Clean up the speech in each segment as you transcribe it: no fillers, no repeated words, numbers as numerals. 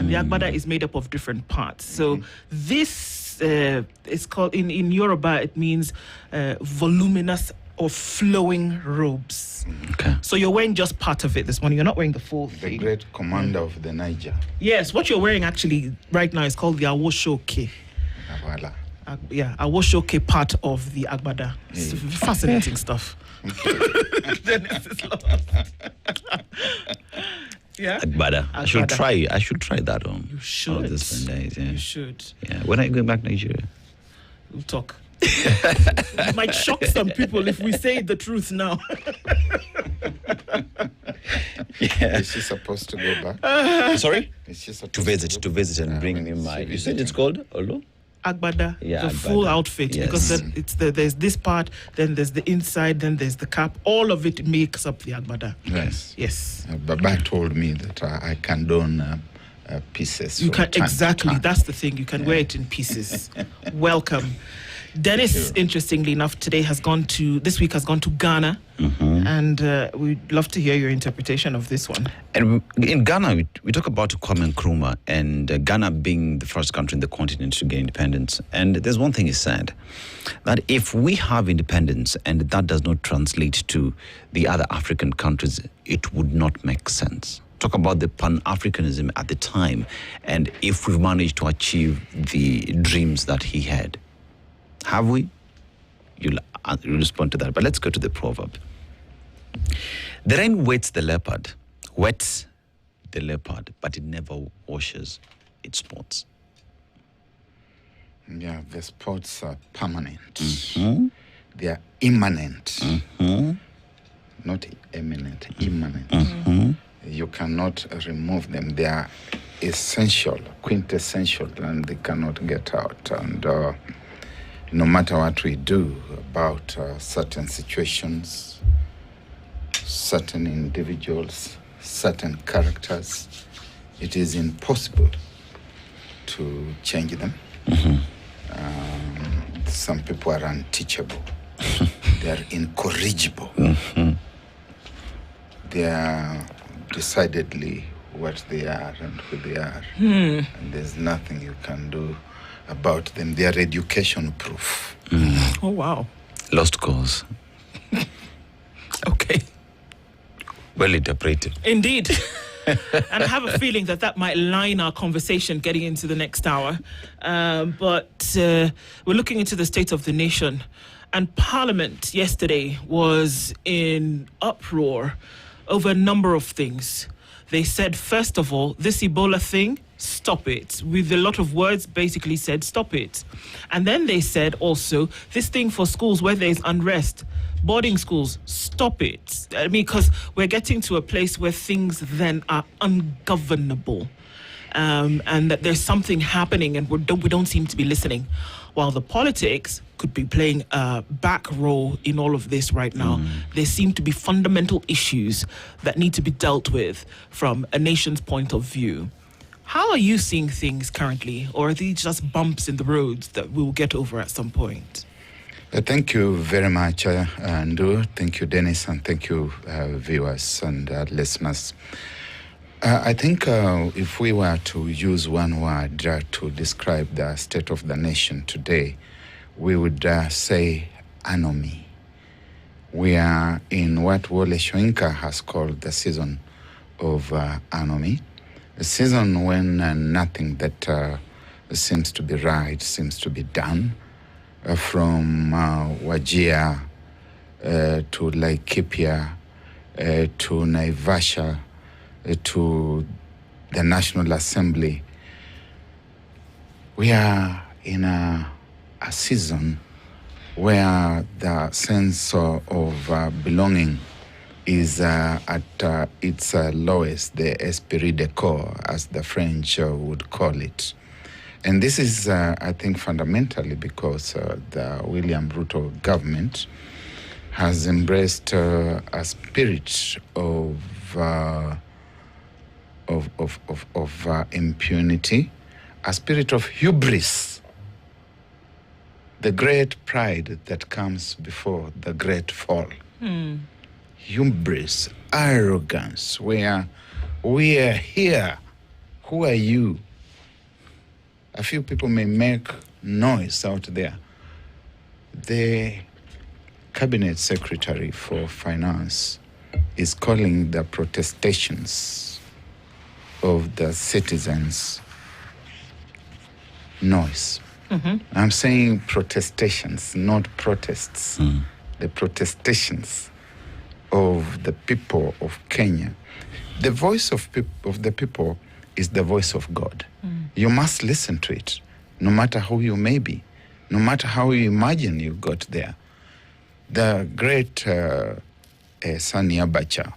and the agbada is made up of different parts. So this is called, in Yoruba, it means voluminous or flowing robes. Okay. So you're wearing just part of it this morning. You're not wearing the full thing. The great commander of the Niger. Yes, what you're wearing actually right now is called the awoshoke. Voilà. Awoshoke part of the agbada. It's fascinating stuff. Dennis is lost. Yeah. Agbada. I should try that on. You should. All these days, yeah. You should. Yeah. When are you going back to Nigeria? We'll talk. It might shock some people if we say the truth now. Yeah. Is she supposed to go back? Sorry? Is she supposed To visit and bring me my. You said it's called Olo? Agbada, Yeah, the agbada. full outfit, Yes. because then there's this part, then there's the inside, then there's the cap. All of it makes up the agbada. Yes. Yes. Baba told me that I condone pieces. You from can time to exactly. time. That's the thing. You can wear it in pieces. Welcome, Dennis. Interestingly enough, this week has gone to Ghana, and we'd love to hear your interpretation of this one. And in Ghana, we talk about Kwame Nkrumah and Ghana being the first country in the continent to gain independence. And there's one thing he said, that if we have independence and that does not translate to the other African countries, it would not make sense. Talk about the Pan-Africanism at the time, and if we've managed to achieve the dreams that he had. Have we? You'll respond to that. But let's go to the proverb. The rain wets the leopard, but it never washes its spots. Yeah, the spots are permanent. They are immanent. Not eminent, immanent. You cannot remove them. They are essential, quintessential, and they cannot get out. And no matter what we do about certain situations, certain individuals, certain characters, it is impossible to change them. Some people are unteachable. They are incorrigible. They are decidedly what they are and who they are. And there's nothing you can do about them. They are education proof. Oh, wow. Lost cause. Okay. Well interpreted. Indeed. And I have a feeling that might line our conversation getting into the next hour. But we're looking into the state of the nation. And Parliament yesterday was in uproar over a number of things. They said, first of all, this Ebola thing, stop it. With a lot of words, basically said, stop it. And then they said also, this thing for schools where there's unrest, boarding schools, stop it. I mean, because we're getting to a place where things then are ungovernable. And that there's something happening and we don't seem to be listening. While the politics could be playing a back role in all of this right now, there seem to be fundamental issues that need to be dealt with from a nation's point of view. How are you seeing things currently, or are these just bumps in the roads that we'll get over at some point? Thank you very much, Andrew. Thank you, Dennis, and thank you, viewers and listeners. I think if we were to use one word to describe the state of the nation today, we would say anomy. We are in what Wole Soyinka has called the season of anomy, a season when nothing that seems to be right seems to be done, from Wajir to Laikipia to Naivasha, to the National Assembly. We are in a season where the sense of belonging is at its lowest, the esprit de corps, as the French would call it. And this is, I think, fundamentally because the William Ruto government has embraced a spirit of impunity, a spirit of hubris, the great pride that comes before the great fall. Hubris, arrogance, where we are here Who are you? A few people may make noise out there. The Cabinet Secretary for Finance is calling the protestations of the citizens noise. I'm saying protestations, not protests. The protestations of the people of Kenya. The voice of the people is the voice of God. You must listen to it, no matter who you may be, no matter how you imagine you got there. The great Sani Abacha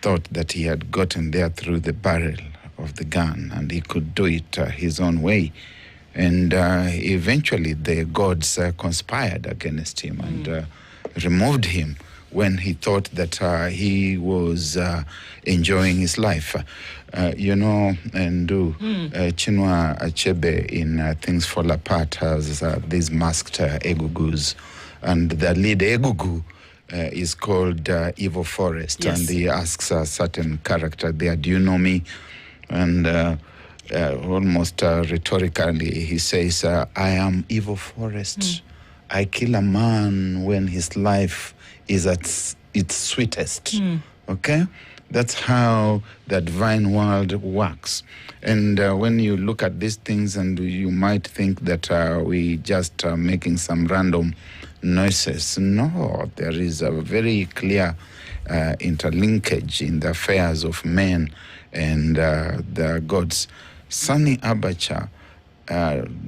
thought that he had gotten there through the barrel of the gun and he could do it his own way. And eventually the gods conspired against him and removed him when he thought that he was enjoying his life. Chinua Achebe in Things Fall Apart has these masked egugus, and the lead egugu is called Evil Forest, Yes. and he asks a certain character there, do you know me? And almost rhetorically, he says, I am Evil Forest. I kill a man when his life is at its sweetest. Okay? That's how the divine world works. And when you look at these things, and you might think that we just making some random noises. No, there is a very clear interlinkage in the affairs of men and the gods. Sani Abacha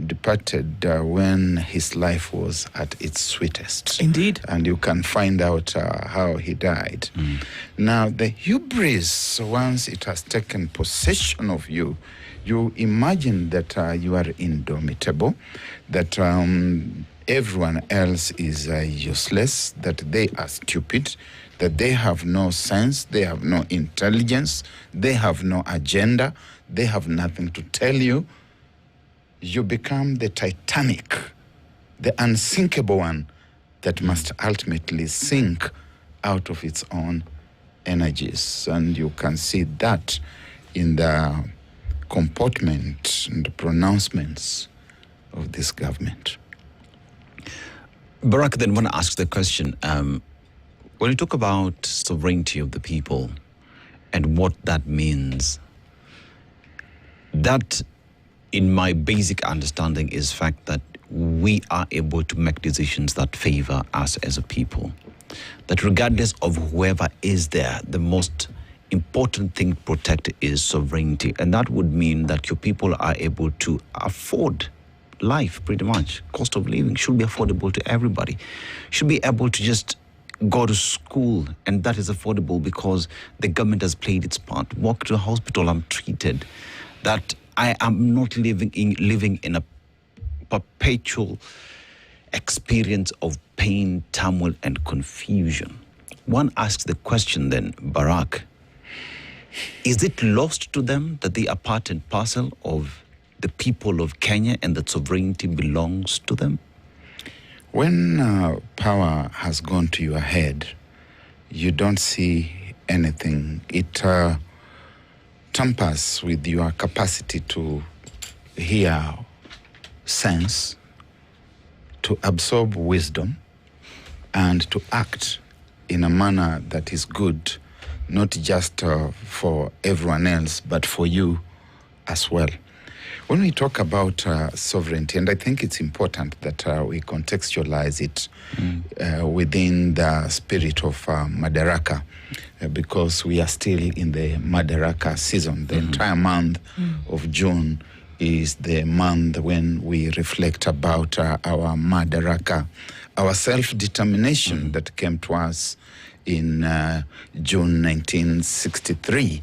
departed when his life was at its sweetest. Indeed. And you can find out how he died. Now, the hubris, once it has taken possession of you, you imagine that you are indomitable, that everyone else is useless, that they are stupid, that they have no sense, they have no intelligence, they have no agenda, they have nothing to tell you. You become the Titanic, the unsinkable one that must ultimately sink out of its own energies. And you can see that in the comportment and the pronouncements of this government. Barrack, then want to ask the question, when you talk about sovereignty of the people and what that means, that in my basic understanding is fact that we are able to make decisions that favor us as a people. That regardless of whoever is there, the most important thing to protect is sovereignty. And that would mean that your people are able to afford life, pretty much. Cost of living should be affordable to everybody. Should be able to just go to school, and that is affordable because the government has played its part. Walk to a hospital, I'm treated. That I am not living in a perpetual experience of pain, turmoil, and confusion. One asks the question then, Barrack, is it lost to them that they are part and parcel of the people of Kenya and that sovereignty belongs to them? When power has gone to your head, you don't see anything. It tampers with your capacity to hear sense, to absorb wisdom, and to act in a manner that is good, not just for everyone else, but for you as well. When we talk about sovereignty, and I think it's important that we contextualize it within the spirit of Madaraka, because we are still in the Madaraka season. The entire month of June is the month when we reflect about our Madaraka, our self-determination that came to us in June 1963,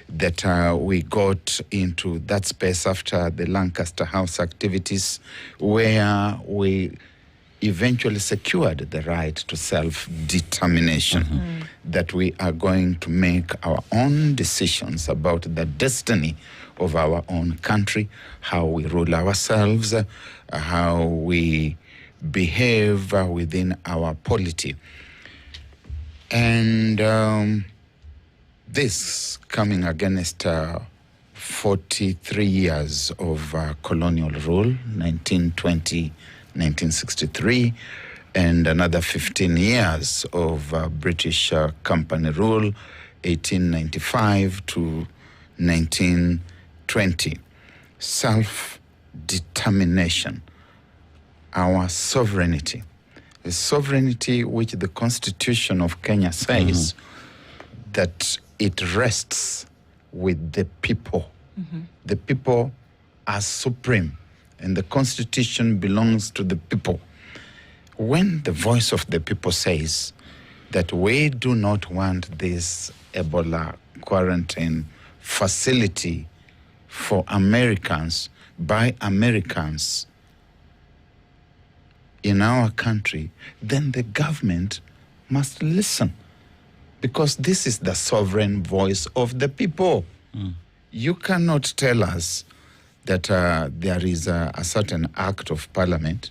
that we got into that space after the Lancaster House activities, where we eventually secured the right to self-determination, that we are going to make our own decisions about the destiny of our own country, how we rule ourselves, how we behave within our polity. And this coming against 43 years of colonial rule, 1920, 1963, and another 15 years of British company rule, 1895 to 1920. Self-determination, our sovereignty, the sovereignty which the Constitution of Kenya says that it rests with the people. The people are supreme, and the Constitution belongs to the people. When the voice of the people says that we do not want this Ebola quarantine facility for Americans, by Americans in our country, then the government must listen, because this is the sovereign voice of the people. You cannot tell us that there is a certain act of parliament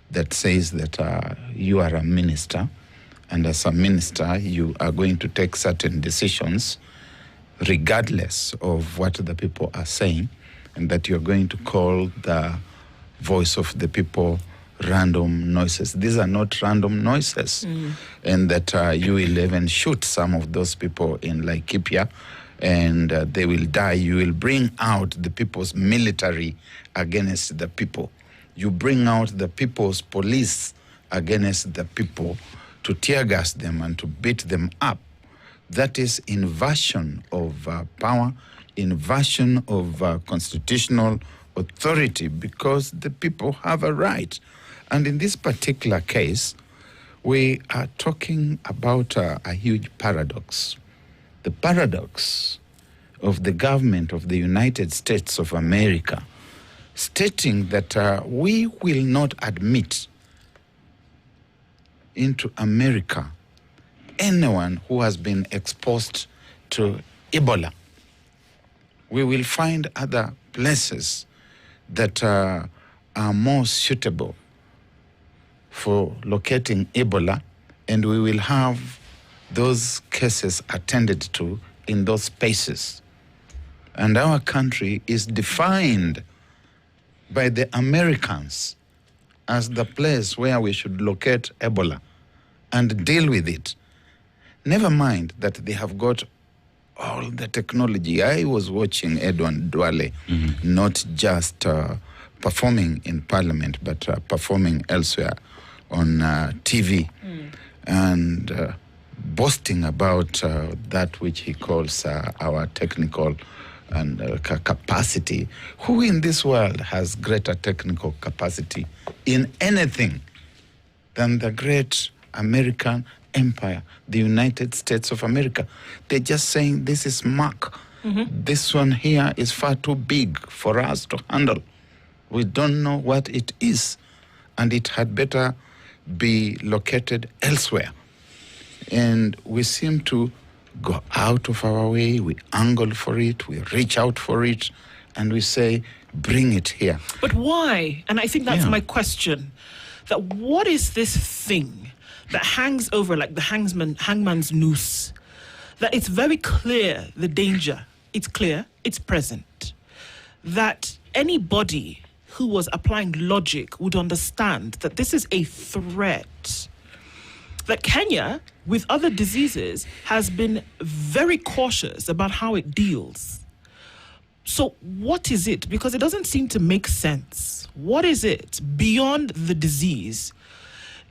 that says that you are a minister, and as a minister, you are going to take certain decisions regardless of what the people are saying, and that you're going to call the voice of the people random noises. These are not random noises. And that you will even shoot some of those people in Laikipia, and they will die. You will bring out the people's military against the people. You bring out the people's police against the people to tear gas them and to beat them up. That is inversion of power, inversion of constitutional authority, because the people have a right. And in this particular case, we are talking about a huge paradox. The paradox of the government of the United States of America stating that we will not admit into America anyone who has been exposed to Ebola. We will find other places that are more suitable for locating Ebola, and we will have those cases attended to in those spaces. And our country is defined by the Americans as the place where we should locate Ebola and deal with it. Never mind that they have got all the technology. I was watching Edwin Duale, not just performing in Parliament, but performing elsewhere on TV, and boasting about that which he calls our technical and capacity. Who in this world has greater technical capacity in anything than the great American empire, the United States of America? They're just saying this is muck. This one here is far too big for us to handle. We don't know what it is, and it had better be located elsewhere. And we seem to go out of our way, we angle for it, we reach out for it, and we say, bring it here. But why? And I think that's my question. That what is this thing that hangs over like the hangman's noose? That it's very clear, the danger. It's clear, it's present. That anybody who was applying logic would understand that this is a threat. That Kenya, with other diseases, has been very cautious about how it deals. So what is it? Because it doesn't seem to make sense. What is it beyond the disease?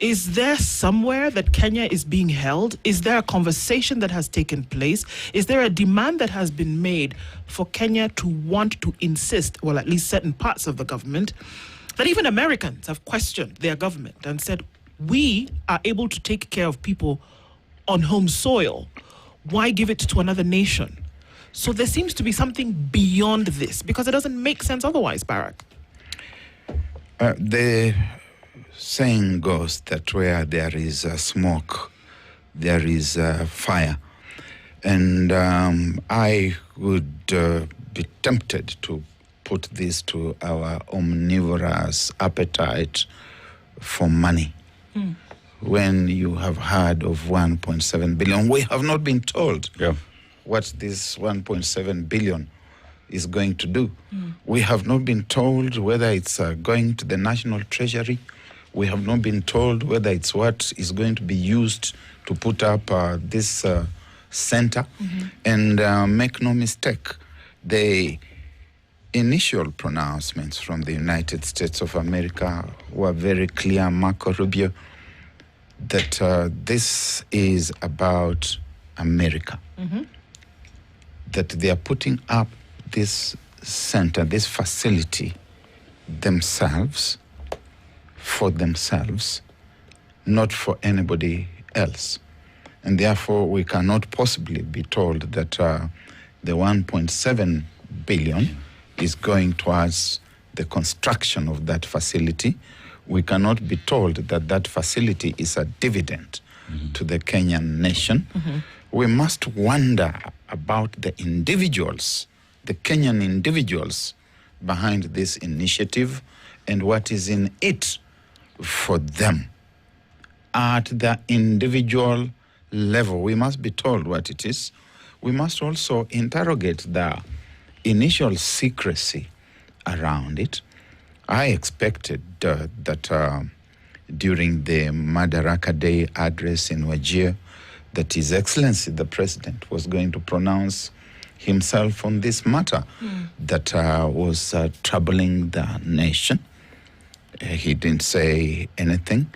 Is there somewhere that Kenya is being held? Is there a conversation that has taken place? Is there a demand that has been made for Kenya to want to insist, well, at least certain parts of the government, that even Americans have questioned their government and said, we are able to take care of people on home soil. Why give it to another nation? So there seems to be something beyond this, because it doesn't make sense otherwise, Barrack. The saying goes that where there is smoke, there is fire. And I would be tempted to put this to our omnivorous appetite for money. When you have heard of 1.7 billion, we have not been told what this 1.7 billion is going to do. We have not been told whether it's going to the National Treasury. We have not been told whether it's what is going to be used to put up this center. And make no mistake, the initial pronouncements from the United States of America were very clear, Marco Rubio, that this is about America. That they are putting up this center, this facility themselves, for themselves, not for anybody else. And therefore, we cannot possibly be told that the 1.7 billion is going towards the construction of that facility. We cannot be told that that facility is a dividend to the Kenyan nation. We must wonder about the individuals, the Kenyan individuals behind this initiative and what is in it for them. At the individual level, we must be told what it is. We must also interrogate the initial secrecy around it. I expected that during the Madaraka Day address in Wajir, that His Excellency the President was going to pronounce himself on this matter that was troubling the nation. He didn't say anything.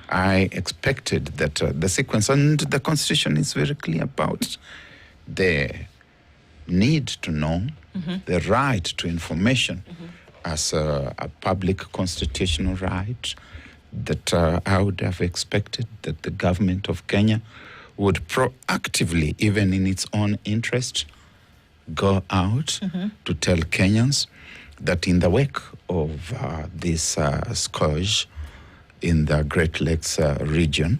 I expected that the sequence, and the Constitution is very clear about the need to know, the right to information as a public constitutional right, that I would have expected that the government of Kenya would proactively, even in its own interest, go out to tell Kenyans that in the wake of this scourge in the Great Lakes region,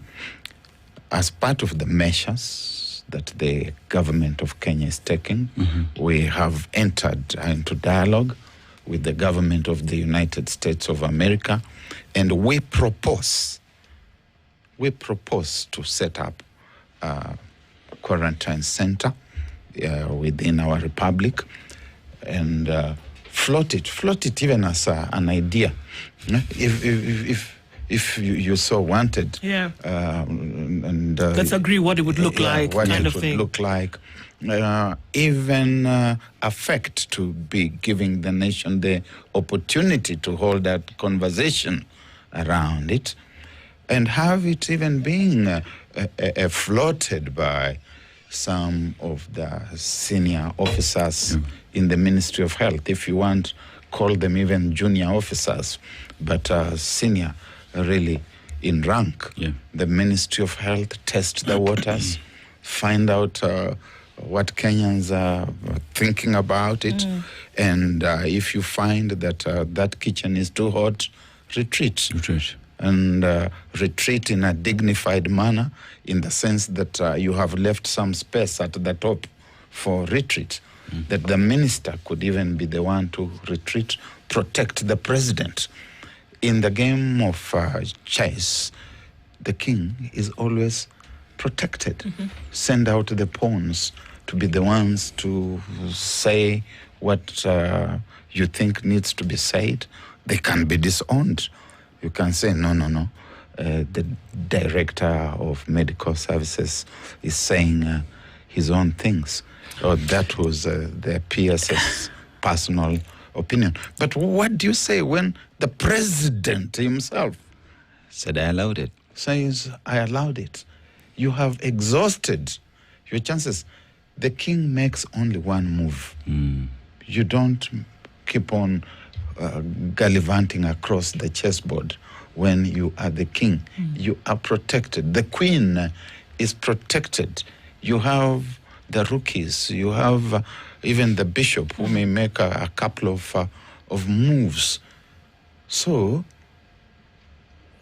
as part of the measures that the government of Kenya is taking, we have entered into dialogue with the government of the United States of America, and we propose to set up a quarantine center within our republic, and float it even as an idea. If you so wanted. Let's agree what it would look like, what kind it of would thing. look like. Even affect to be giving the nation the opportunity to hold that conversation around it, and have it even being floated by some of the senior officers in the Ministry of Health. If you want, call them even junior officers, but senior really in rank. The Ministry of Health test the waters, find out what Kenyans are thinking about it, and if you find that that kitchen is too hot, retreat. And retreat in a dignified manner, in the sense that you have left some space at the top for retreat, that the minister could even be the one to retreat, protect the president. In the game of chess, the king is always protected. Send out the pawns to be the ones to say what you think needs to be said. They can be disowned. You can say, no. The director of medical services is saying his own things. Or that was the PS's personal opinion. But what do you say when the president himself Said I allowed it. says, I allowed it? You have exhausted your chances. The king makes only one move. You don't keep on gallivanting across the chessboard. When you are the king, you are protected. The queen is protected. You have the rookies. You have even the bishop who may make a couple of moves. So,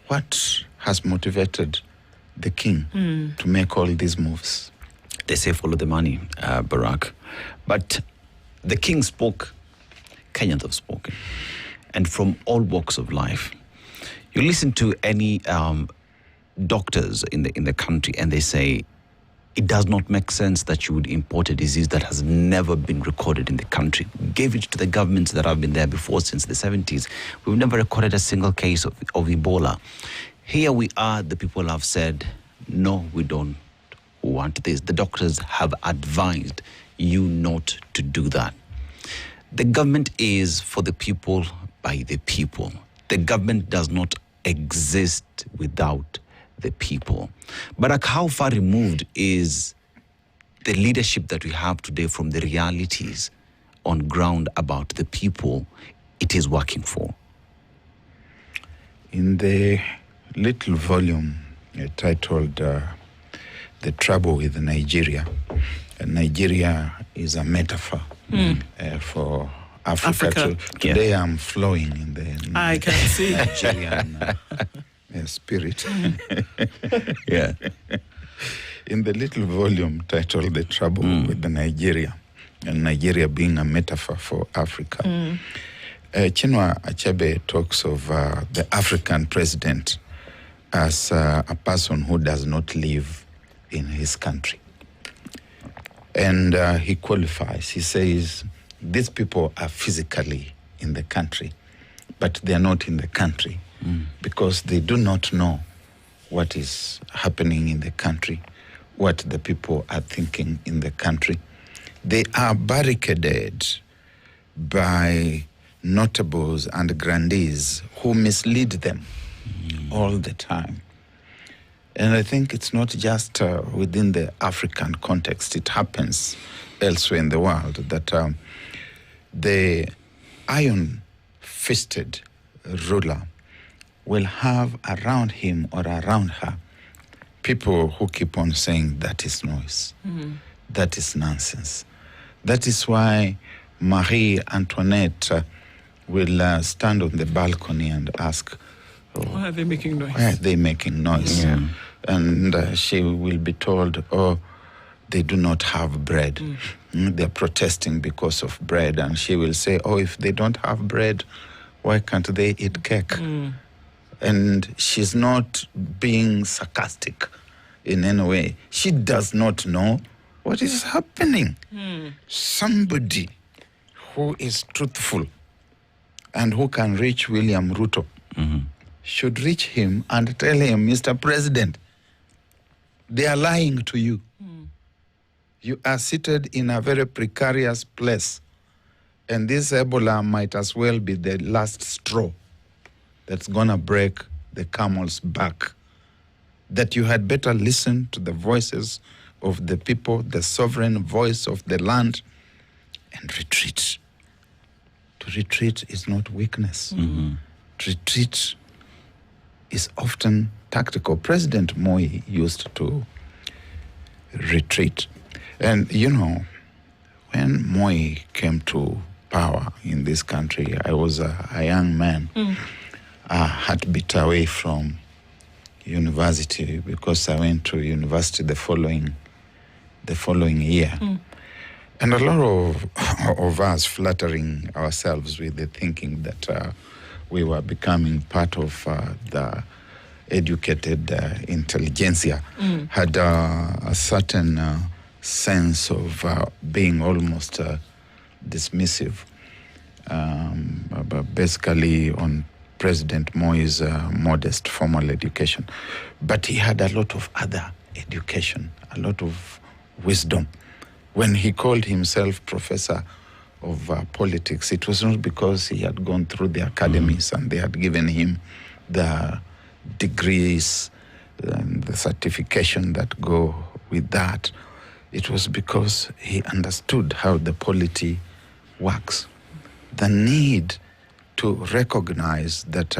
what has motivated the king to make all these moves? They say follow the money, Barrack. But the king spoke, Kenyans have spoken, and from all walks of life. You listen to any doctors in the country, and they say It does not make sense that you would import a disease that has never been recorded in the country. We gave it to the governments that have been there before since the 70s. We've never recorded a single case of Ebola. Here we are, the people have said, no, we don't want this. The doctors have advised you not to do that. The government is for the people, by the people. The government does not exist without the people. But how far removed is the leadership that we have today from the realities on ground about the people it is working for? In the little volume titled The Trouble with Nigeria, Nigeria is a metaphor for Africa. Today I'm flowing in the I can see. Nigerian spirit. Yeah. In the little volume titled The Trouble with the Nigeria, and Nigeria being a metaphor for Africa, Chinua Achebe talks of the African president as a person who does not live in his country. And he qualifies. He says, these people are physically in the country, but they are not in the country because they do not know what is happening in the country, what the people are thinking in the country. They are barricaded by notables and grandees who mislead them all the time. And I think it's not just within the African context. It happens elsewhere in the world that the iron-fisted ruler will have around him or around her people who keep on saying that is noise, that is nonsense. That is why Marie Antoinette will stand on the balcony and ask, why are they making noise? Why are they making noise? Yeah. And she will be told, oh, they do not have bread. They're protesting because of bread. And she will say, oh, if they don't have bread, why can't they eat cake? And she's not being sarcastic in any way. She does not know what is happening. Somebody who is truthful and who can reach William Ruto should reach him and tell him, Mr. President, they are lying to you. You are seated in a very precarious place. And this Ebola might as well be the last straw that's going to break the camel's back. That you had better listen to the voices of the people, the sovereign voice of the land, and retreat. To retreat is not weakness. To retreat is often tactical. President Moi used to retreat. And, you know, when Moi came to power in this country, I was a young man. I had to be away from university because I went to university the following year. And a lot of us flattering ourselves with the thinking that we were becoming part of the educated intelligentsia had a certain sense of being almost dismissive, but basically on President Moi's modest formal education. But he had a lot of other education, a lot of wisdom. When he called himself professor of politics, it was not because he had gone through the academies and they had given him the degrees and the certification that go with that. It was because he understood how the polity works. The need to recognize that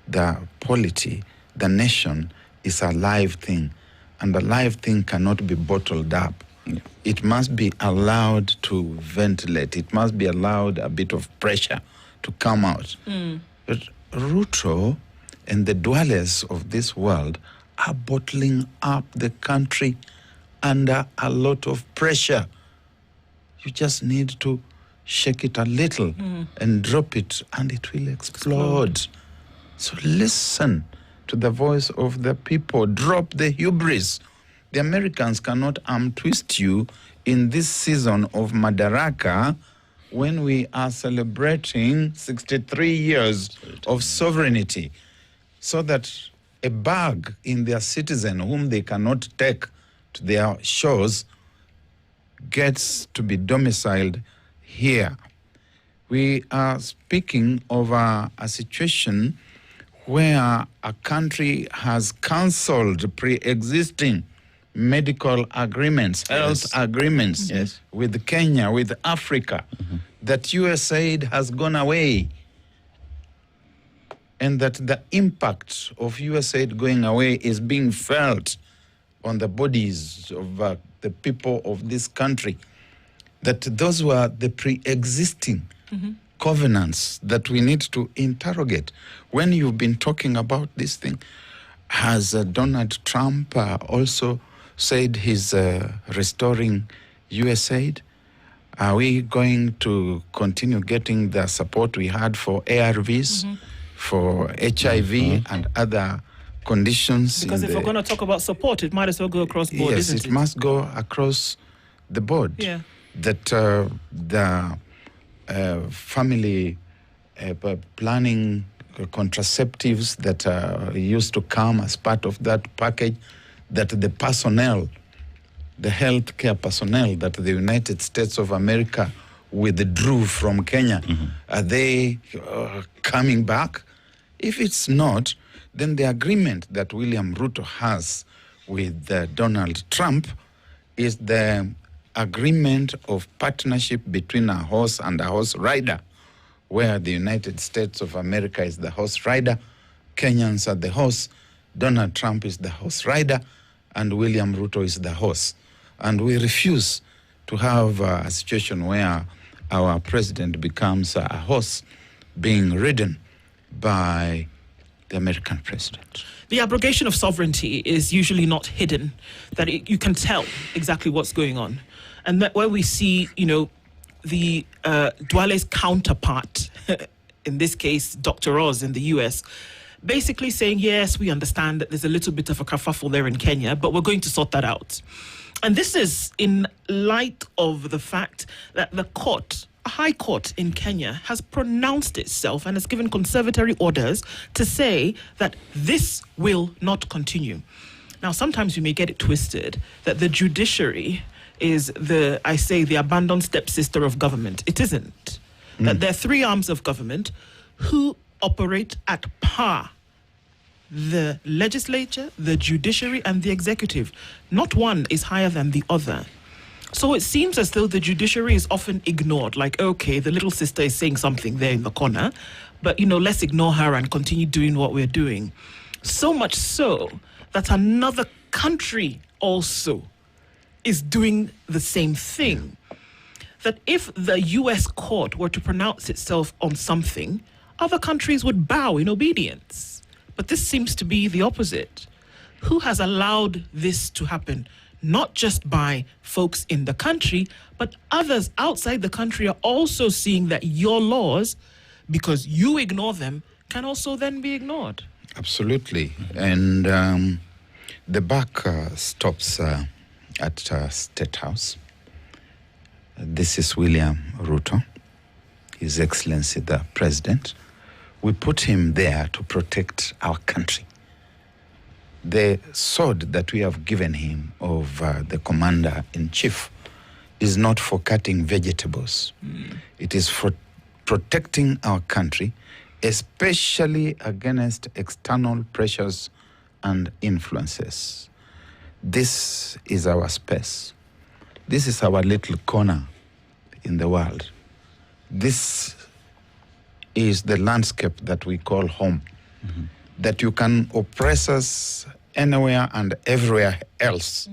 the polity, the nation, is a live thing, and a live thing cannot be bottled up. It must be allowed to ventilate. It must be allowed a bit of pressure to come out. But Ruto and the dwellers of this world are bottling up the country under a lot of pressure. You just need to shake it a little and drop it, and it will explode. So listen to the voice of the people. Drop the hubris. The Americans cannot arm twist you in this season of Madaraka when we are celebrating 63 years of sovereignty, so that a bag in their citizen whom they cannot take to their shores gets to be domiciled here. We are speaking of a situation where a country has cancelled pre-existing medical agreements, health agreements with Kenya, with Africa, that USAID has gone away, and that the impact of USAID going away is being felt on the bodies of the people of this country, that those were the pre-existing covenants that we need to interrogate. When you've been talking about this thing, has Donald Trump also said he's restoring USAID? Are we going to continue getting the support we had for ARVs, for HIV and other conditions? Because if we're going to talk about support, it might as well go across board, yes, isn't it? it must go across the board. Yeah. That the family planning contraceptives that used to come as part of that package, that the personnel, the healthcare personnel that the United States of America withdrew from Kenya, are they coming back? If it's not, then the agreement that William Ruto has with Donald Trump is the agreement of partnership between a horse and a horse rider, where the United States of America is the horse rider, Kenyans are the horse, Donald Trump is the horse rider, and William Ruto is the horse. And we refuse to have a situation where our president becomes a horse being ridden by the American president. The abrogation of sovereignty is usually not hidden, that you can tell exactly what's going on. And that where we see, the Duale's counterpart, in this case, Dr. Oz in the US, basically saying, yes, we understand that there's a little bit of a kerfuffle there in Kenya, but we're going to sort that out. And this is in light of the fact that the court, a high court in Kenya, has pronounced itself and has given conservatory orders to say that this will not continue. Now, sometimes you may get it twisted that the judiciary is the abandoned stepsister of government. It isn't. That there are three arms of government who operate at par: the legislature, the judiciary, and the executive. Not one is higher than the other. So it seems as though the judiciary is often ignored. Like, okay, the little sister is saying something there in the corner, but, let's ignore her and continue doing what we're doing. So much so that another country also is doing the same thing. That if the US court were to pronounce itself on something, other countries would bow in obedience. But this seems to be the opposite. Who has allowed this to happen? Not just by folks in the country, but others outside the country are also seeing that your laws, because you ignore them, can also then be ignored. Absolutely. And the buck stops at State House. This is William Ruto, His Excellency the President. We put him there to protect our country. The sword that we have given him of the commander-in-chief is not for cutting vegetables. It is for protecting our country, especially against external pressures and influences. This is our space. This is our little corner in the world. This is the landscape that we call home. That you can oppress us anywhere and everywhere else.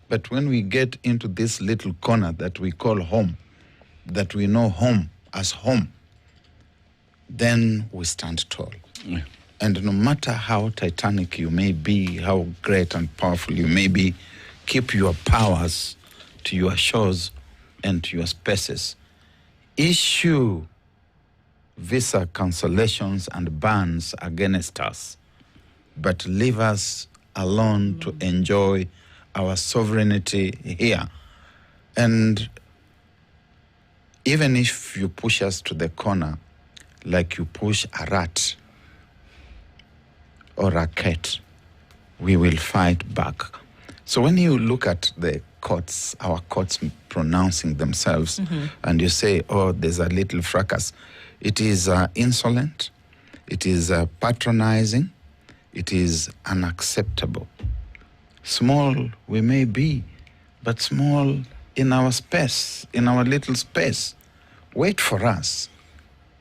But when we get into this little corner that we call home, that we know home as home, then we stand tall. And no matter how titanic you may be, how great and powerful you may be, keep your powers to your shores and to your spaces. Issue visa cancellations and bans against us, but leave us alone to enjoy our sovereignty here. And even if you push us to the corner, like you push a rat or a cat, we will fight back. So when you look at the courts, our courts pronouncing themselves, and you say, oh, there's a little fracas, it is insolent, it is patronizing, it is unacceptable. Small we may be, but small in our space, in our little space. Wait for us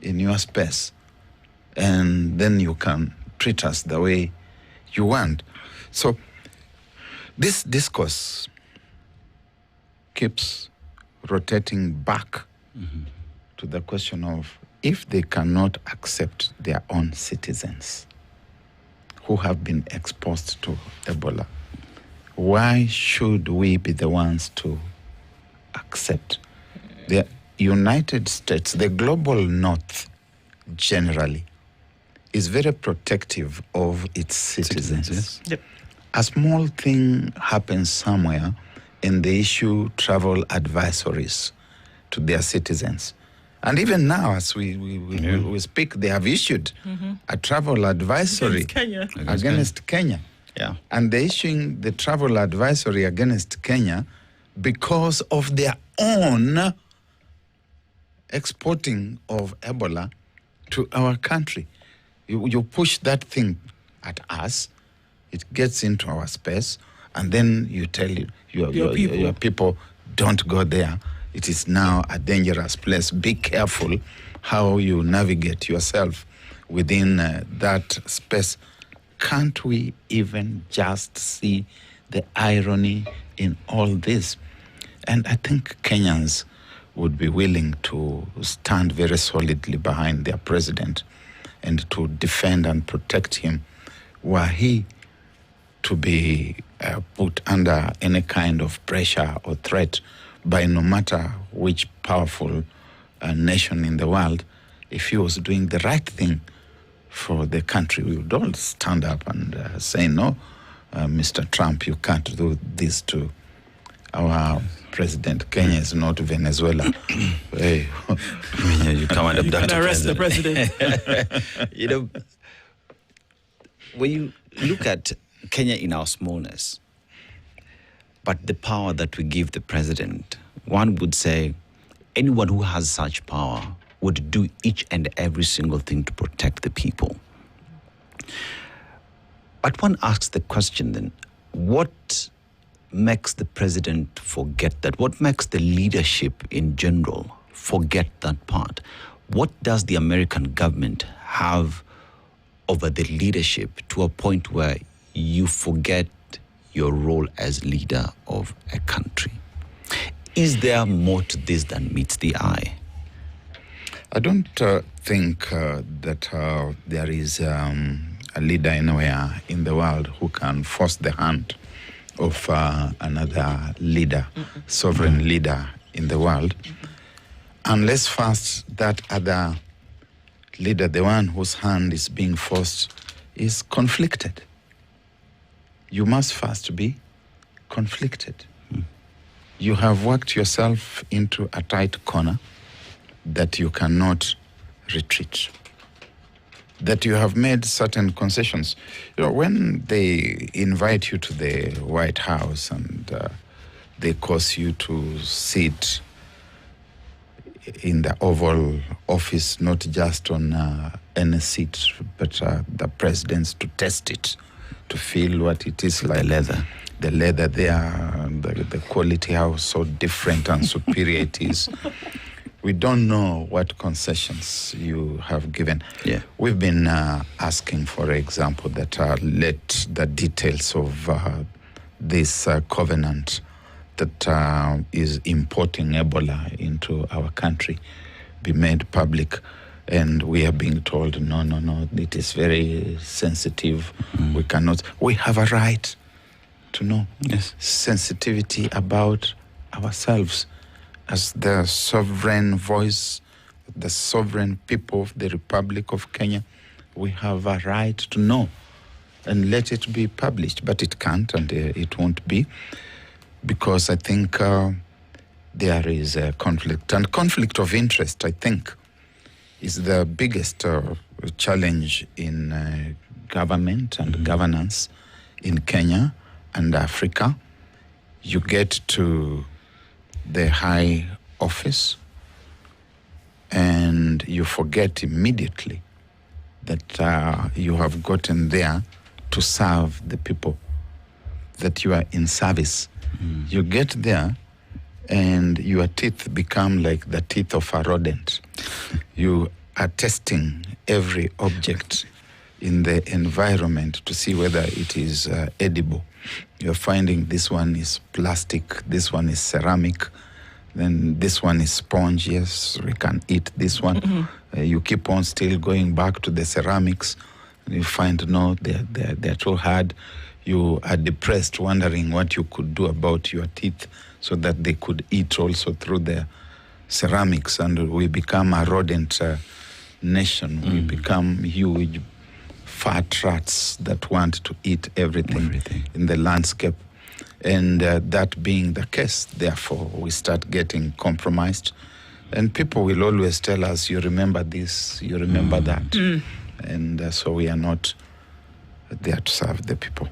in your space, and then you can treat us the way you want. So this discourse keeps rotating back to the question of, if they cannot accept their own citizens who have been exposed to Ebola, why should we be the ones to accept? The United States, the global North generally, is very protective of its citizens. Yes. Yep. A small thing happens somewhere and they issue travel advisories to their citizens. And even now, as we speak, they have issued a travel advisory against Kenya. Yeah. And they're issuing the travel advisory against Kenya because of their own exporting of Ebola to our country. You push that thing at us, it gets into our space, and then you tell your people, don't go there. It is now a dangerous place. Be careful how you navigate yourself within that space. Can't we even just see the irony in all this? And I think Kenyans would be willing to stand very solidly behind their president and to defend and protect him were he to be put under any kind of pressure or threat by no matter which powerful nation in the world. If he was doing the right thing for the country, we would all stand up and say, no, Mr. Trump, you can't do this to our president. Kenya is not Venezuela. Hey. You come and abduct and arrest the president. You know, when you look at Kenya in our smallness, but the power that we give the president, one would say anyone who has such power would do each and every single thing to protect the people. But one asks the question then, what makes the president forget that? What makes the leadership in general forget that part? What does the American government have over the leadership to a point where you forget your role as leader of a country? Is there more to this than meets the eye? I don't think that there is a leader anywhere in the world who can force the hand of another leader, sovereign leader in the world, unless first that other leader, the one whose hand is being forced, is conflicted. You must first be conflicted. You have worked yourself into a tight corner that you cannot retreat, that you have made certain concessions. You know, when they invite you to the White House and they cause you to sit in the Oval Office, not just on any seat, but the president's to test it, to feel what it is like. The leather there, the quality, how so different and superior it is. We don't know what concessions you have given. Yeah. We've been asking, for example, that let the details of this covenant that is importing Ebola into our country be made public. And we are being told, no, it is very sensitive. We cannot. We have a right to know. Yes. Sensitivity about ourselves as the sovereign voice, the sovereign people of the Republic of Kenya. We have a right to know. and let it be published. But it can't, and it won't be, because I think there is a conflict. And conflict of interest, I think, is the biggest challenge in government and governance in Kenya and Africa. You get to the high office and you forget immediately that you have gotten there to serve the people, that you are in service. You get there and your teeth become like the teeth of a rodent. You are testing every object in the environment to see whether it is edible. You're finding this one is plastic, this one is ceramic, then this one is sponge. Yes, we can eat this one. You keep on still going back to the ceramics. And you find, no, they're too hard. You are depressed, wondering what you could do about your teeth so that they could eat also through the ceramics. And we become a rodent nation. We become huge fat rats that want to eat everything in the landscape. And that being the case, therefore, we start getting compromised. And people will always tell us, you remember this, you remember that. And so we are not there to serve the people.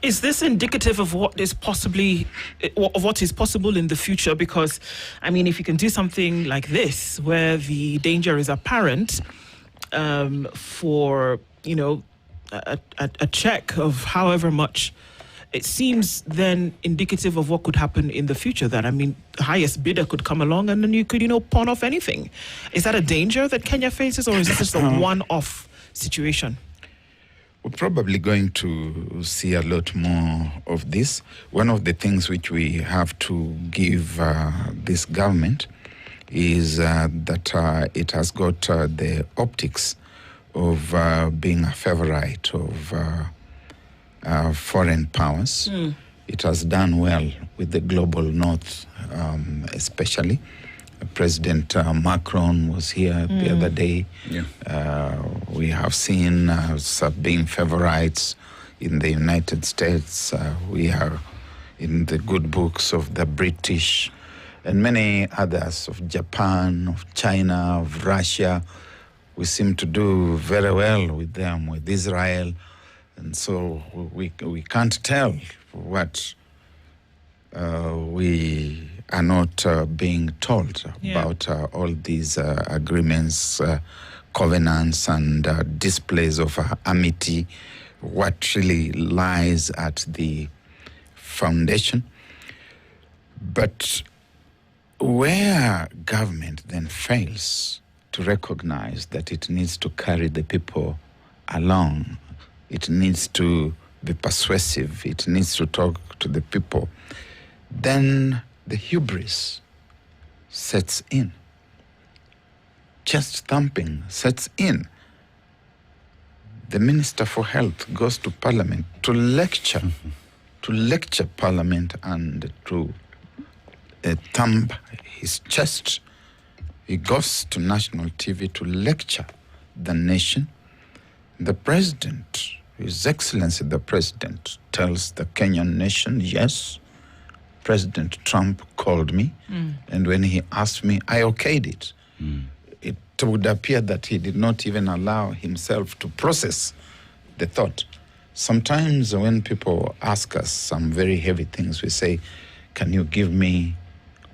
Is this indicative of what is possible in the future? Because, I mean, if you can do something like this, where the danger is apparent, for, you know, a check of however much, it seems then indicative of what could happen in the future. That, I mean, the highest bidder could come along and then you could, pawn off anything. Is that a danger that Kenya faces, or is this just a one-off situation? We're probably going to see a lot more of this. One of the things which we have to give this government is that it has got the optics of being a favorite of foreign powers. It has done well with the global north, especially. President Macron was here the other day. We have seen us being favorites in the United States. We are in the good books of the British and many others, of Japan, of China, of Russia. We seem to do very well with them, with Israel. And so we can't tell what we are not being told about all these agreements, covenants, and displays of amity, what really lies at the foundation. But where government then fails to recognize that it needs to carry the people along, it needs to be persuasive, it needs to talk to the people, then the hubris sets in. Chest thumping sets in. The Minister for Health goes to Parliament to lecture Parliament and to thump his chest. He goes to national TV to lecture the nation. The President, His Excellency the President, tells the Kenyan nation, yes, President Trump called me, and when he asked me, I okayed it. It would appear that he did not even allow himself to process the thought. Sometimes when people ask us some very heavy things, we say, can you give me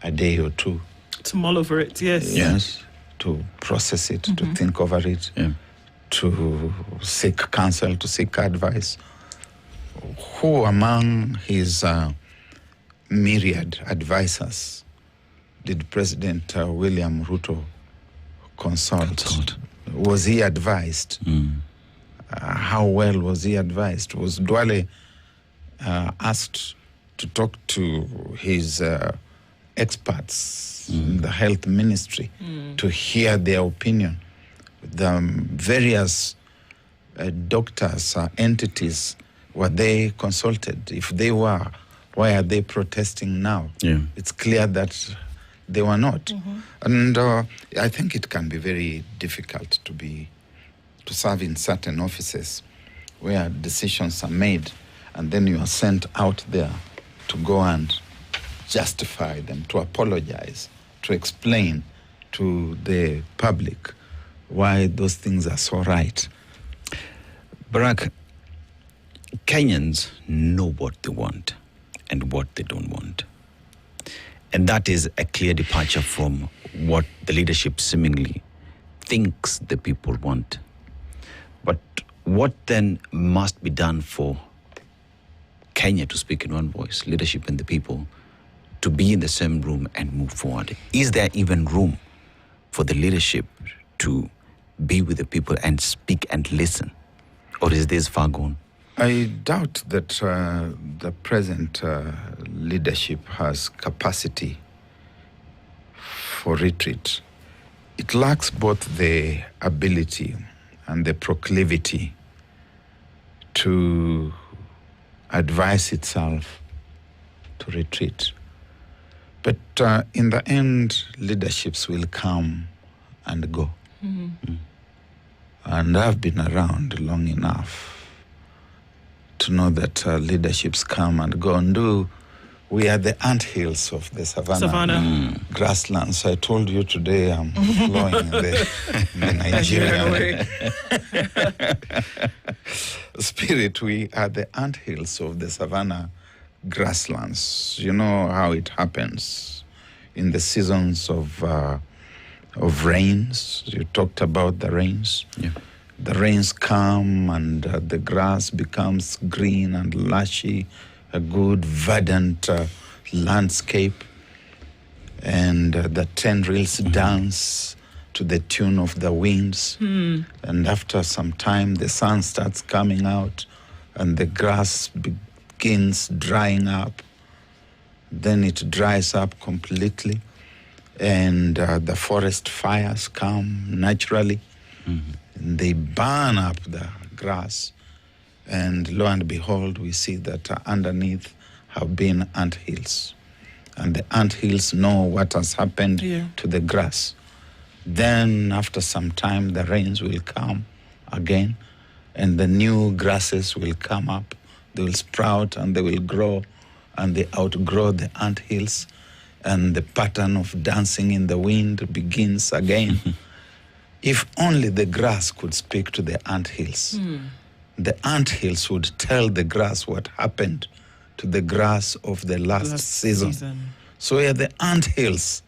a day or two? To mull over it, yes. Yes, to process it, to think over it, to seek counsel, to seek advice. Who among his myriad advisors did President William Ruto consult? Was he advised? How well was he advised? Was Duale asked to talk to his experts in the health ministry to hear their opinion? The various doctors, entities, were they consulted? If they were, why are they protesting now? It's clear that they were not. And I think it can be very difficult to serve in certain offices where decisions are made, and then you are sent out there to go and justify them, to apologize, to explain to the public why those things are so right. Barrack, Kenyans know what they want and what they don't want. And that is a clear departure from what the leadership seemingly thinks the people want. But what then must be done for Kenya to speak in one voice, leadership and the people, to be in the same room and move forward? Is there even room for the leadership to be with the people and speak and listen? Or is this far gone? I doubt that the present leadership has capacity for retreat. It lacks both the ability and the proclivity to advise itself to retreat. But in the end, leaderships will come and go. Mm-hmm. And I've been around long enough to know that leaderships come and go. And we are the anthills of the savannah. Grasslands. I told you today I'm flowing in the Nigerian spirit. We are the anthills of the savannah grasslands. You know how it happens in the seasons of rains. You talked about the rains. Yeah. The rains come and the grass becomes green and lushy, a good verdant landscape, and the tendrils dance to the tune of the winds. And after some time, the sun starts coming out and the grass begins drying up. Then it dries up completely, and the forest fires come naturally. And they burn up the grass, and lo and behold, we see that underneath have been anthills, and the anthills know what has happened to the grass. Then after some time, the rains will come again, and the new grasses will come up. They will sprout and they will grow, and they outgrow the anthills, and the pattern of dancing in the wind begins again. If only the grass could speak to the anthills, the anthills would tell the grass what happened to the grass of the last season. So we are the anthills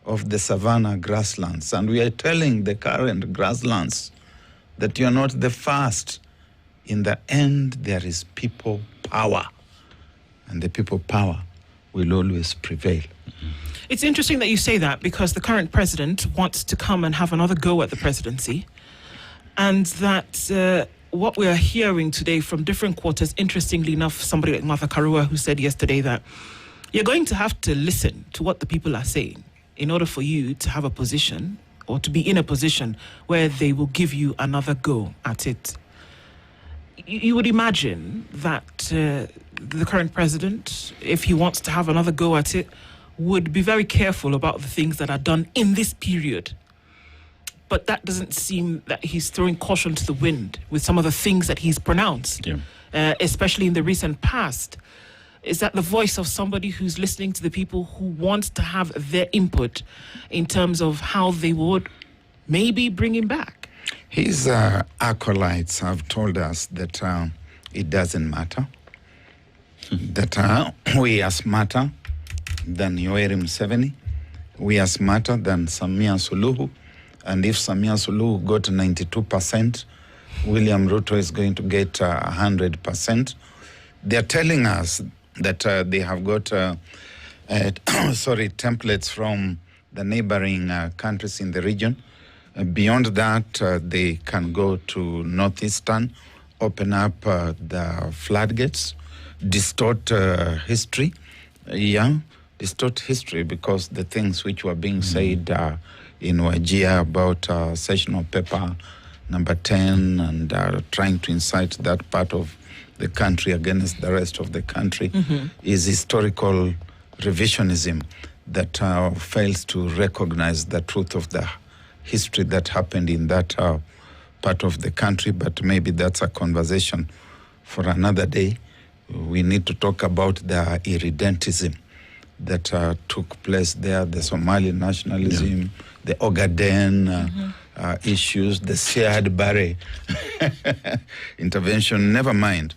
of the savannah grasslands, and we are telling the current grasslands that you're not the first. In the end, there is people power, and the people power will always prevail. It's interesting that you say that, because the current president wants to come and have another go at the presidency, and that what we are hearing today from different quarters, interestingly enough, somebody like Martha Karua, who said yesterday that you're going to have to listen to what the people are saying in order for you to have a position, or to be in a position where they will give you another go at it. You would imagine that the current president, if he wants to have another go at it, would be very careful about the things that are done in this period. But that doesn't seem that he's throwing caution to the wind with some of the things that he's pronounced, especially in the recent past. Is that the voice of somebody who's listening to the people, who wants to have their input in terms of how they would maybe bring him back? His acolytes have told us that it doesn't matter, that we are smarter than Yoweri Museveni, we are smarter than Samia Suluhu, and if Samia Suluhu got 92%, William Ruto is going to get 100%. They're telling us that they have got templates from the neighboring countries in the region. Beyond that, they can go to Northeastern, open up the floodgates, distort history. Distort history, because the things which were being said in Wajir about sessional paper number 10 and trying to incite that part of the country against the rest of the country is historical revisionism that fails to recognize the truth of the history that happened in that part of the country, but maybe that's a conversation for another day. We need to talk about the irredentism that took place there, the Somali nationalism, the Ogaden issues, the Siad Barre intervention. Never mind.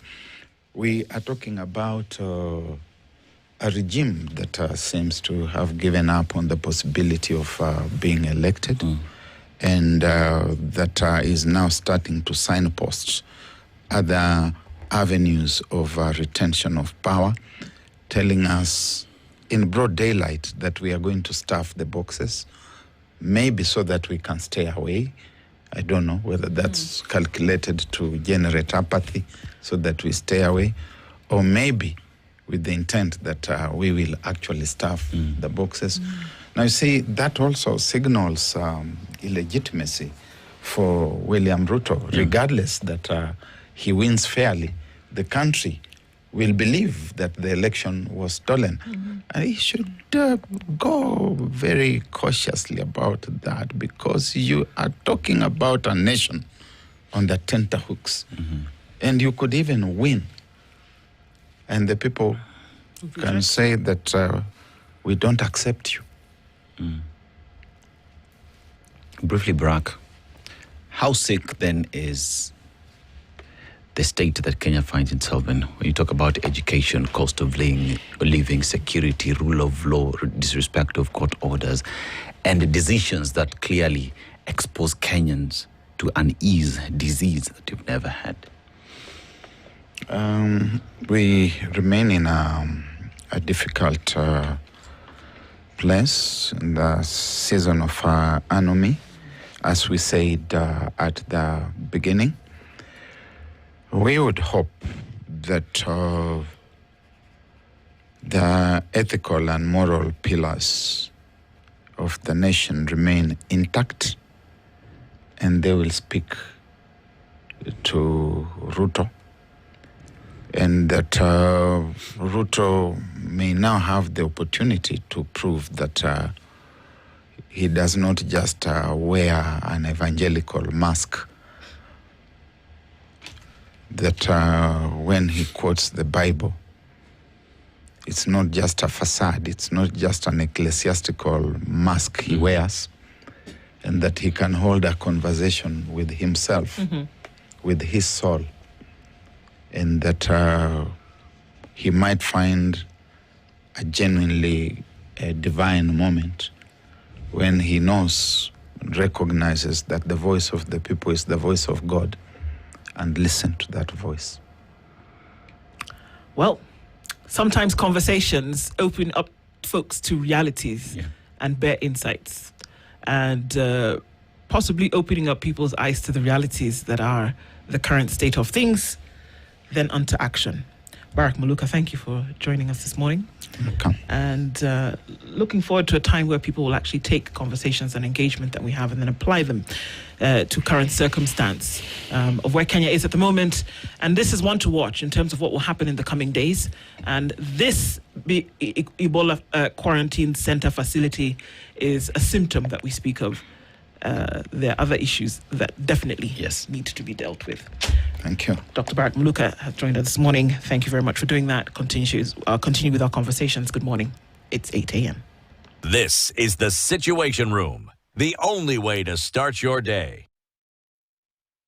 We are talking about a regime that seems to have given up on the possibility of being elected, and that is now starting to signpost other avenues of retention of power, telling us in broad daylight that we are going to stuff the boxes, maybe so that we can stay away. I don't know whether that's calculated to generate apathy so that we stay away, or maybe with the intent that we will actually stuff the boxes. Now, you see, that also signals illegitimacy for William Ruto, regardless that he wins fairly. The country will believe that the election was stolen. And he should go very cautiously about that, because you are talking about a nation on the tenterhooks. And you could even win. And the people can say that we don't accept you. Briefly, Barrack, how sick then is the state that Kenya finds itself in? When you talk about education, cost of living, security, rule of law, disrespect of court orders, and the decisions that clearly expose Kenyans to unease, disease that you've never had. We remain in a difficult place in the season of anomie, as we said at the beginning. We would hope that the ethical and moral pillars of the nation remain intact, and they will speak to Ruto, and that Ruto may now have the opportunity to prove that he does not just wear an evangelical mask, that when he quotes the Bible, it's not just a facade, it's not just an ecclesiastical mask he wears, and that he can hold a conversation with himself, with his soul, and that he might find a genuinely divine moment when he knows, recognizes that the voice of the people is the voice of God, and listen to that voice. Well, sometimes conversations open up folks to realities and bare insights, and possibly opening up people's eyes to the realities that are the current state of things, then onto action. Barrack Muluka, thank you for joining us this morning. Welcome. And looking forward to a time where people will actually take conversations and engagement that we have and then apply them to current circumstance of where Kenya is at the moment. And this is one to watch in terms of what will happen in the coming days. And this Ebola quarantine center facility is a symptom that we speak of. There are other issues that definitely need to be dealt with. Thank you. Dr. Barrack Muluka has joined us this morning. Thank you very much for doing that. Continue with our conversations. Good morning. It's 8 a.m. This is the Situation Room, the only way to start your day.